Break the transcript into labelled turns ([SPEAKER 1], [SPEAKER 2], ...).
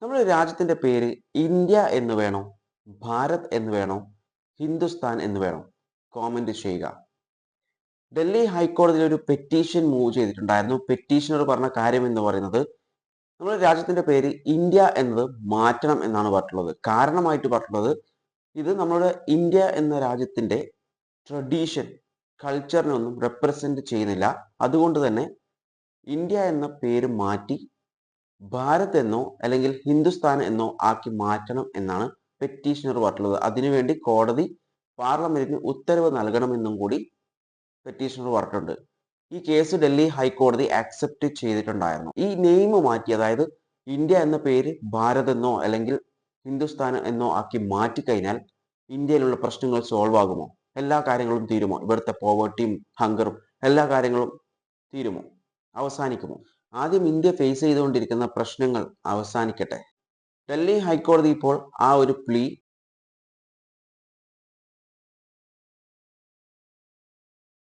[SPEAKER 1] നമ്മുടെ രാജ്യത്തിന്റെ പേര് ഇന്ത്യ എന്ന് വേണോ, ഭാരത് എന്ന് വേണോ, ഹിന്ദുസ്ഥാൻ എന്ന് വേണോ? കോമെന്റ് ചെയ്യുക. ഡൽഹി ഹൈക്കോടതിയിൽ ഒരു പെറ്റീഷൻ മൂവ് ചെയ്തിട്ടുണ്ടായിരുന്നു. പെറ്റീഷണർ പറഞ്ഞ കാര്യം എന്ന് പറയുന്നത് നമ്മുടെ രാജ്യത്തിന്റെ പേര് ഇന്ത്യ എന്നത് മാറ്റണം എന്നാണ് പറഞ്ഞിട്ടുള്ളത്. കാരണമായിട്ട് പറഞ്ഞിട്ടുള്ളത് ഇത് നമ്മുടെ ഇന്ത്യ എന്ന രാജ്യത്തിന്റെ ട്രഡീഷൻ, കൾച്ചറിനൊന്നും റെപ്രസെന്റ് ചെയ്യുന്നില്ല. അതുകൊണ്ട് തന്നെ ഇന്ത്യ എന്ന പേര് മാറ്റി ഭാരത് എന്നോ അല്ലെങ്കിൽ ഹിന്ദുസ്ഥാൻ എന്നോ ആക്കി മാറ്റണം എന്നാണ് പെറ്റീഷണർ പറഞ്ഞിട്ടുള്ളത്. അതിനുവേണ്ടി കോടതി പാർലമെന്റിന് ഉത്തരവ് നൽകണമെന്നും കൂടി പെറ്റീഷണർ പറഞ്ഞിട്ടുണ്ട്. ഈ കേസ് ഡൽഹി ഹൈക്കോടതി ആക്സെപ്റ്റ് ചെയ്തിട്ടുണ്ടായിരുന്നു. ഈ നെയിം മാറ്റി, അതായത് ഇന്ത്യ എന്ന പേര് ഭാരത് എന്നോ അല്ലെങ്കിൽ ഹിന്ദുസ്ഥാൻ എന്നോ ആക്കി മാറ്റിക്കഴിഞ്ഞാൽ ഇന്ത്യയിലുള്ള പ്രശ്നങ്ങൾ സോൾവ് ആകുമോ? എല്ലാ കാര്യങ്ങളും തീരുമോ? ഇവിടുത്തെ പോവർട്ടിയും ഹങ്കറും എല്ലാ കാര്യങ്ങളും തീരുമോ? അവസാനിക്കുമോ? ആദ്യം ഇന്ത്യ ഫേസ് ചെയ്തുകൊണ്ടിരിക്കുന്ന പ്രശ്നങ്ങൾ അവസാനിക്കട്ടെ. ഡൽഹി ഹൈക്കോടതി ഇപ്പോൾ ആ ഒരു പ്ലീ